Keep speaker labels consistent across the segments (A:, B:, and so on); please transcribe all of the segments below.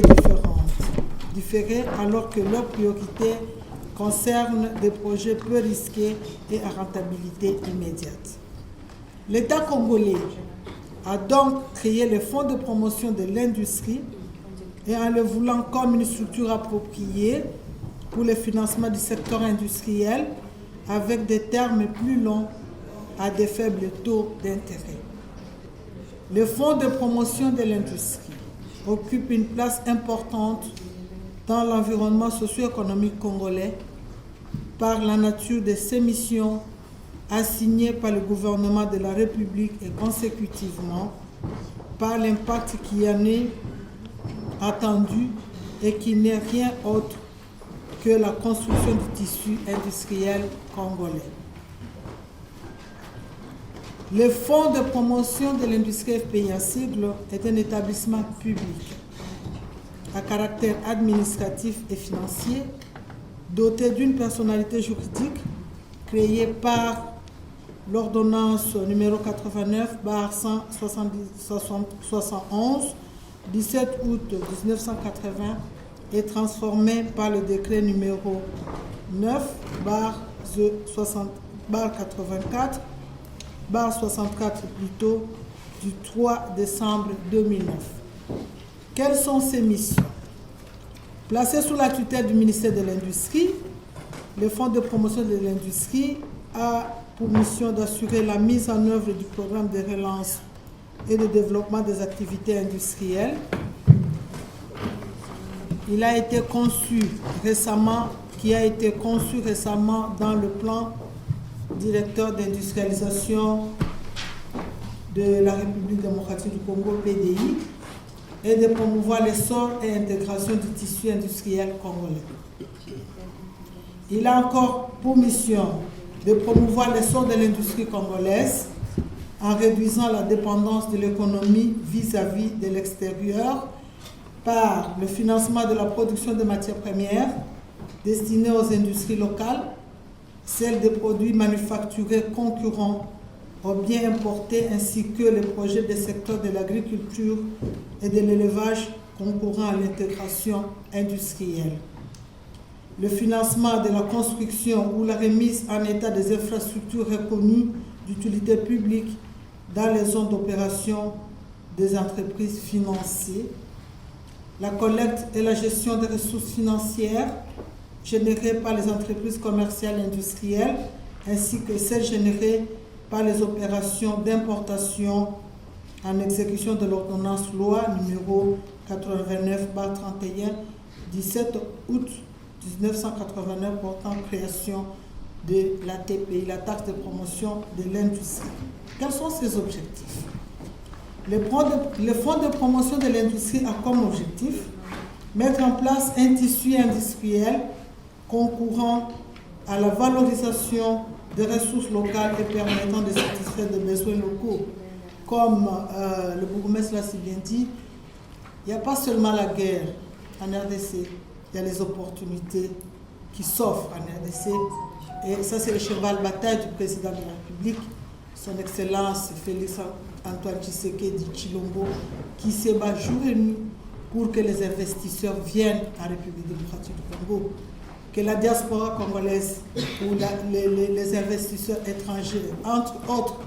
A: priorités différées alors que leurs priorités concernent des projets peu risqués et à rentabilité immédiate. L'État congolais a donc créé le Fonds de promotion de l'industrie et en le voulant comme une structure appropriée pour le financement du secteur industriel avec des termes plus longs à des faibles taux d'intérêt. Le Fonds de promotion de l'industrie occupe une place importante dans l'environnement socio-économique congolais par la nature de ses missions assignées par le gouvernement de la République et consécutivement par l'impact qui en est attendu et qui n'est rien autre que la construction du tissu industriel congolais. Le Fonds de promotion de l'industrie FPI en sigle est un établissement public à caractère administratif et financier doté d'une personnalité juridique créée par l'ordonnance numéro 89/171 17 août 1980 et transformée par le décret numéro 9/84 plutôt du 3 décembre 2009. Quelles sont ses missions? Placé sous la tutelle du ministère de l'Industrie, le Fonds de promotion de l'industrie a pour mission d'assurer la mise en œuvre du programme de relance et de développement des activités industrielles. Il a été conçu récemment dans le plan directeur d'industrialisation de la République démocratique du Congo, PDI, et de promouvoir l'essor et l'intégration du tissu industriel congolais. Il a encore pour mission de promouvoir l'essor de l'industrie congolaise en réduisant la dépendance de l'économie vis-à-vis de l'extérieur par le financement de la production de matières premières destinées aux industries locales, celles des produits manufacturés concurrents aux biens importés ainsi que les projets des secteurs de l'agriculture et de l'élevage concourant à l'intégration industrielle. Le financement de la construction ou la remise en état des infrastructures reconnues d'utilité publique dans les zones d'opération des entreprises financées, la collecte et la gestion des ressources financières générées par les entreprises commerciales et industrielles, ainsi que celles générées par les opérations d'importation en exécution de l'ordonnance loi numéro 89/31 17 août 1989 portant création de la TPI, la taxe de promotion de l'industrie. Quels sont ses objectifs? Le Fonds de promotion de l'industrie a comme objectif mettre en place un tissu industriel concourant à la valorisation des ressources locales et permettant de satisfaire des besoins locaux. Comme le bourgmestre l'a si bien dit, il n'y a pas seulement la guerre en RDC, il y a les opportunités qui s'offrent en RDC. Et ça, c'est le cheval de bataille du président de la République, son Excellence Félix Antoine Tshisekedi Tshilombo, qui se bat jour et nuit pour que les investisseurs viennent en République démocratique du Congo, que la diaspora congolaise ou les investisseurs étrangers, entre autres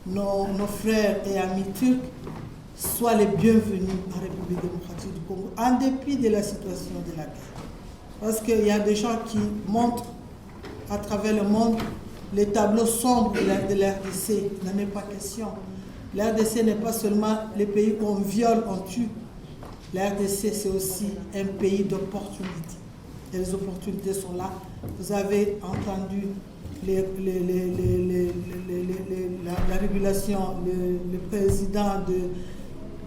A: nos frères et amis turcs, soient les bienvenus en République démocratique du Congo, en dépit de la situation de la guerre. Parce qu'il y a des gens qui montrent à travers le monde les tableaux sombres de l'RDC. Il n'en est pas question. L'RDC n'est pas seulement les pays où on viole, on tue. L'RDC, c'est aussi un pays d'opportunités. Et les opportunités sont là. Vous avez entendu la régulation, le président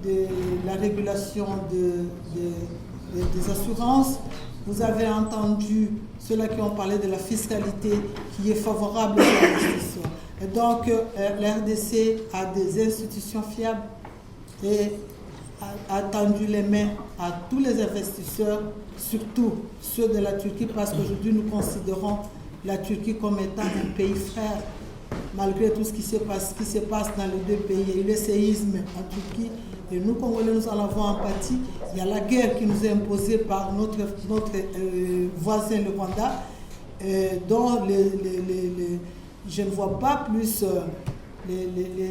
A: de la régulation des assurances. Vous avez entendu ceux-là qui ont parlé de la fiscalité qui est favorable aux investisseurs. Et donc, la RDC a des institutions fiables et a tendu les mains à tous les investisseurs, surtout ceux de la Turquie, parce qu'aujourd'hui, nous considérons la Turquie comme étant un pays frère malgré tout ce qui se passe dans les deux pays. Il y a eu le séisme en Turquie et nous, Congolais, nous en avons empathie. Il y a la guerre qui nous est imposée par notre voisin, le Rwanda, dont je ne vois pas plus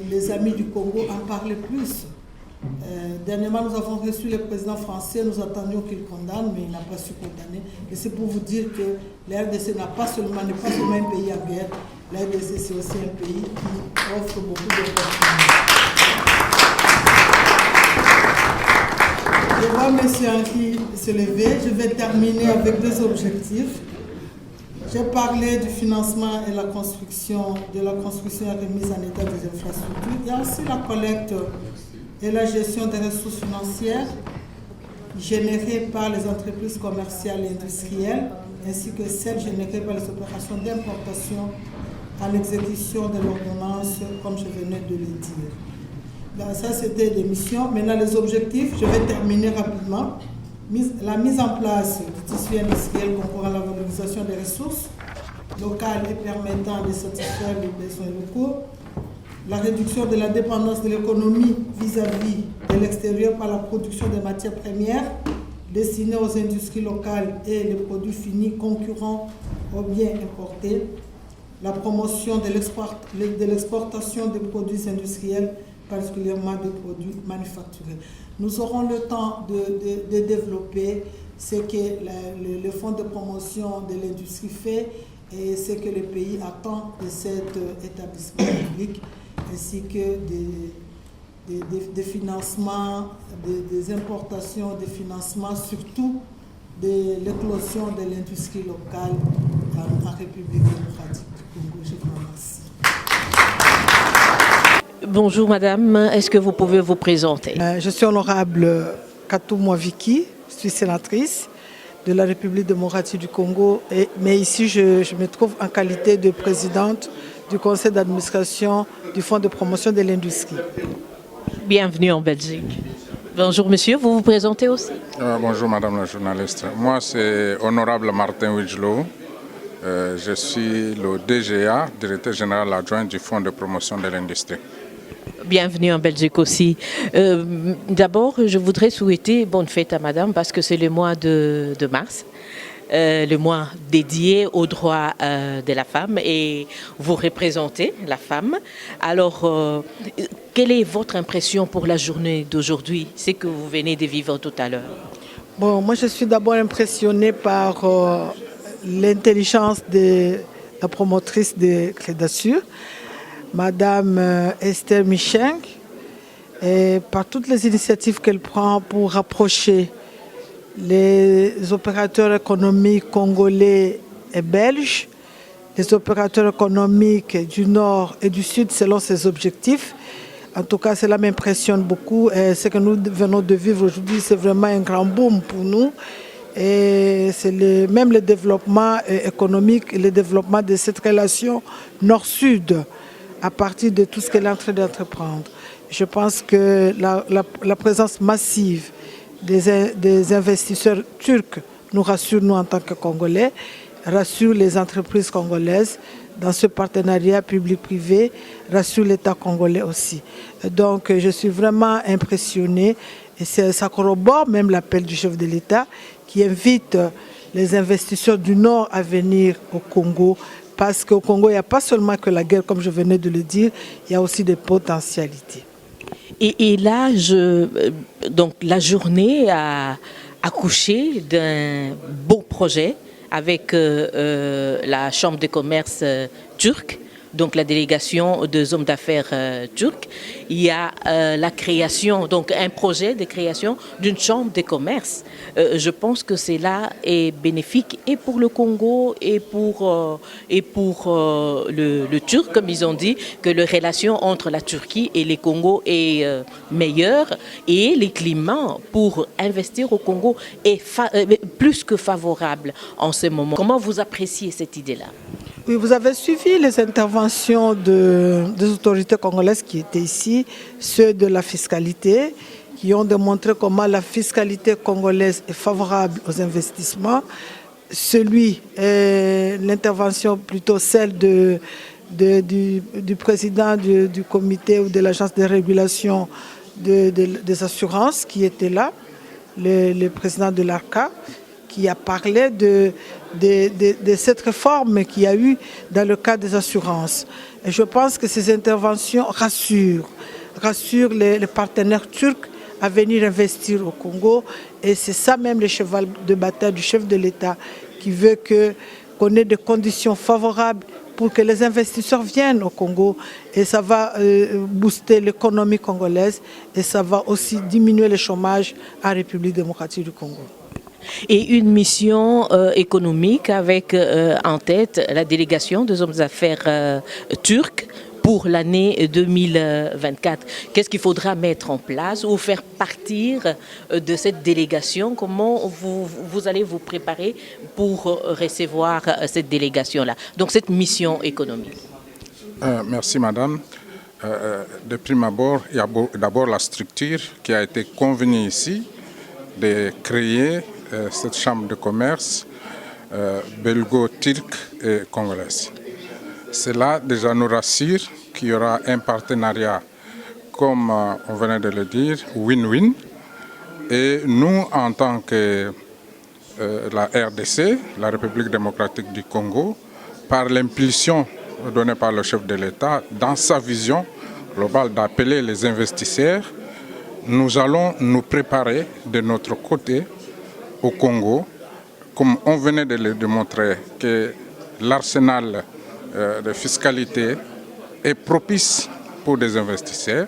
A: les amis du Congo en parler plus. Dernièrement, nous avons reçu le président français, nous attendions qu'il condamne, mais il n'a pas su condamner. Et c'est pour vous dire que la RDC n'est pas seulement un pays en guerre, la RDC c'est aussi un pays qui offre beaucoup d'opportunités. Je vois M. Henri se lever. Je vais terminer avec deux objectifs. J'ai parlé du financement et de la construction et remise en état des infrastructures. Il y a aussi la collecte et la gestion des ressources financières générées par les entreprises commerciales et industrielles, ainsi que celles générées par les opérations d'importation à l'exécution de l'ordonnance, comme je venais de le dire. Là, ça, c'était des missions. Maintenant, les objectifs, je vais terminer rapidement. La mise en place du tissu industriel concourant à la valorisation des ressources locales et permettant de satisfaire les besoins locaux. La réduction de la dépendance de l'économie vis-à-vis de l'extérieur par la production de matières premières destinées aux industries locales et les produits finis concurrents aux biens importés. La promotion de l'exportation des produits industriels, particulièrement des produits manufacturés. Nous aurons le temps de développer ce que le Fonds de promotion de l'industrie fait et ce que le pays attend de cet établissement public, ainsi que des financements, des importations, des financements, surtout de l'éclosion de l'industrie locale en République démocratique du Congo. Je vous remercie.
B: Bonjour madame, est-ce que vous pouvez vous présenter?
A: Je suis honorable Katou Mwaviki, je suis sénatrice de la République démocratique du Congo, mais ici je me trouve en qualité de présidente du conseil d'administration du Fonds de promotion de l'industrie.
B: Bienvenue en Belgique. Bonjour monsieur, vous vous présentez aussi?
C: Bonjour madame la journaliste, moi c'est honorable Martin Wijlo. Je suis le DGA, directeur général adjoint du Fonds de promotion de l'industrie.
B: Bienvenue en Belgique aussi. D'abord, je voudrais souhaiter bonne fête à madame parce que c'est le mois de mars, le mois dédié aux droits de la femme et vous représentez la femme. Alors, quelle est votre impression pour la journée d'aujourd'hui, ce que vous venez de vivre tout à l'heure?
A: Bon, moi je suis d'abord impressionnée par l'intelligence de la promotrice de Crédassure, Madame Esther Micheng, et par toutes les initiatives qu'elle prend pour rapprocher les opérateurs économiques congolais et belges, les opérateurs économiques du Nord et du Sud selon ses objectifs. En tout cas, cela m'impressionne beaucoup. Et ce que nous venons de vivre aujourd'hui, c'est vraiment un grand boom pour nous. Et c'est même le développement économique et le développement de cette relation Nord-Sud à partir de tout ce qu'elle est en train d'entreprendre. Je pense que la présence massive des investisseurs turcs nous rassure, nous en tant que Congolais, rassure les entreprises congolaises dans ce partenariat public-privé, rassure l'État congolais aussi. Donc je suis vraiment impressionnée et ça corrobore même l'appel du chef de l'État qui invite les investisseurs du Nord à venir au Congo, parce qu'au Congo, il n'y a pas seulement que la guerre, comme je venais de le dire, il y a aussi des potentialités.
B: Et là, donc la journée a accouché d'un beau projet avec la Chambre de commerce turque, donc la délégation des hommes d'affaires turcs. Il y a la création, donc un projet de création d'une chambre de commerce. Je pense que cela est bénéfique et pour le Congo et pour le Turc, comme ils ont dit, que la relation entre la Turquie et le Congo est meilleure et les climats pour investir au Congo est plus que favorable en ce moment. Comment vous appréciez cette idée-là?
A: Oui, vous avez suivi les interventions des autorités congolaises qui étaient ici, ceux de la fiscalité, qui ont démontré comment la fiscalité congolaise est favorable aux investissements. L'intervention plutôt celle du président du comité ou de l'agence de régulation des assurances qui était là, le président de l'ARCA, qui a parlé de cette réforme qu'il y a eu dans le cadre des assurances. Et je pense que ces interventions rassurent les partenaires turcs à venir investir au Congo. Et c'est ça même le cheval de bataille du chef de l'État qui veut qu'on ait des conditions favorables pour que les investisseurs viennent au Congo. Et ça va booster l'économie congolaise et ça va aussi diminuer le chômage en République démocratique du Congo.
B: Et une mission économique avec en tête la délégation des hommes d'affaires turcs pour l'année 2024. Qu'est-ce qu'il faudra mettre en place ou faire partir de cette délégation? Comment vous allez vous préparer pour recevoir cette délégation-là, donc cette mission économique?
C: Merci madame. De prime abord, il y a d'abord la structure qui a été convenue ici de créer cette chambre de commerce belgo-turque et congolaise. Cela déjà nous rassure qu'il y aura un partenariat, comme on venait de le dire, win-win. Et nous, en tant que la RDC, la République démocratique du Congo, par l'impulsion donnée par le chef de l'État, dans sa vision globale d'appeler les investisseurs, nous allons nous préparer de notre côté au Congo, comme on venait de le démontrer, que l'arsenal de fiscalité est propice pour des investisseurs.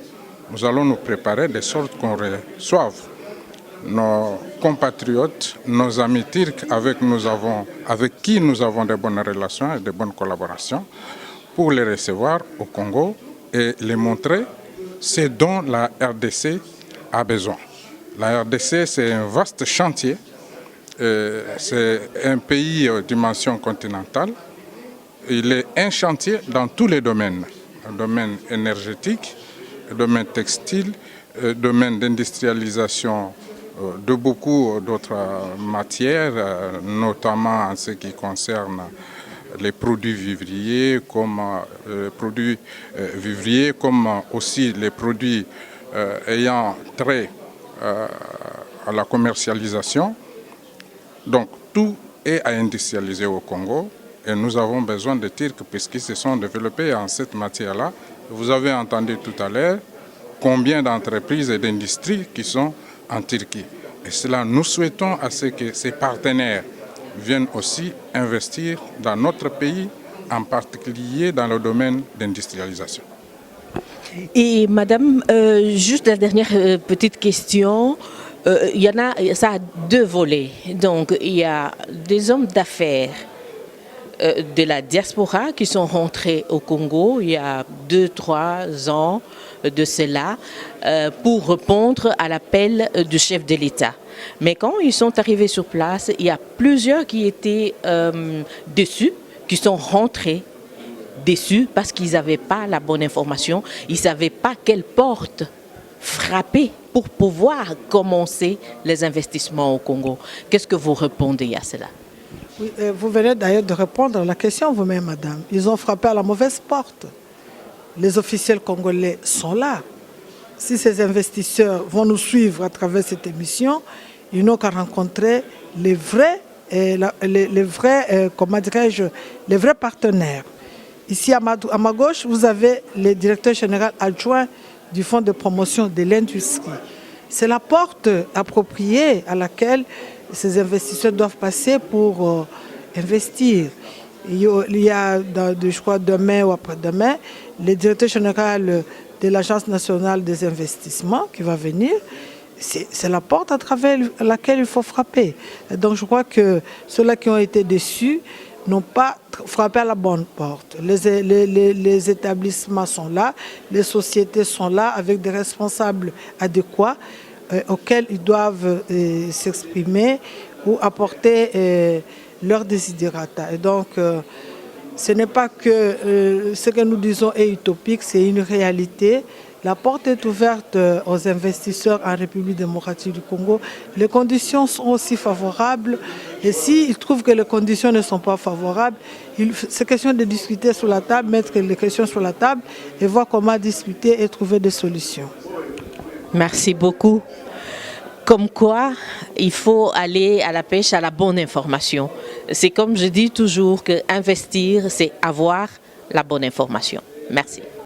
C: Nous allons nous préparer de sorte qu'on reçoive nos compatriotes, nos amis turcs avec qui nous avons de bonnes relations et de bonnes collaborations, pour les recevoir au Congo et les montrer ce dont la RDC a besoin. La RDC, c'est un vaste chantier. C'est un pays de dimension continentale. Il est un chantier dans tous les domaines. Le domaine énergétique, le domaine textile, le domaine d'industrialisation de beaucoup d'autres matières, notamment en ce qui concerne les produits vivriers, comme aussi les produits ayant trait à la commercialisation. Donc tout est à industrialiser au Congo et nous avons besoin de Turcs puisqu'ils se sont développés en cette matière-là. Vous avez entendu tout à l'heure combien d'entreprises et d'industries qui sont en Turquie. Et cela, nous souhaitons à ce que ces partenaires viennent aussi investir dans notre pays, en particulier dans le domaine d'industrialisation.
B: Et madame, juste la dernière petite question. Ça a deux volets. Donc, il y a des hommes d'affaires de la diaspora qui sont rentrés au Congo il y a 2-3 ans de cela pour répondre à l'appel du chef de l'État. Mais quand ils sont arrivés sur place, il y a plusieurs qui étaient déçus, qui sont rentrés déçus parce qu'ils n'avaient pas la bonne information, ils ne savaient pas quelle porte frapper pour pouvoir commencer les investissements au Congo. Qu'est-ce que vous répondez à cela?
A: Oui, vous venez d'ailleurs de répondre à la question vous-même, madame. Ils ont frappé à la mauvaise porte. Les officiels congolais sont là. Si ces investisseurs vont nous suivre à travers cette émission, ils n'ont qu'à rencontrer les vrais partenaires. Ici, à ma gauche, vous avez le directeur général adjoint du Fonds de promotion de l'industrie. C'est la porte appropriée à laquelle ces investisseurs doivent passer pour investir. Il y a, je crois, demain ou après-demain, le directeur général de l'Agence nationale des investissements qui va venir. C'est la porte à travers laquelle il faut frapper. Et donc je crois que ceux-là qui ont été déçus n'ont pas frappé à la bonne porte. Les établissements sont là, les sociétés sont là avec des responsables adéquats auxquels ils doivent s'exprimer ou apporter leurs desiderata. Et donc, ce n'est pas que ce que nous disons est utopique, c'est une réalité La porte est ouverte aux investisseurs en République démocratique du Congo. Les conditions sont aussi favorables. Et s'ils trouvent que les conditions ne sont pas favorables, c'est question de discuter sur la table, mettre les questions sur la table et voir comment discuter et trouver des solutions.
B: Merci beaucoup. Comme quoi, il faut aller à la pêche à la bonne information. C'est comme je dis toujours que investir, c'est avoir la bonne information. Merci.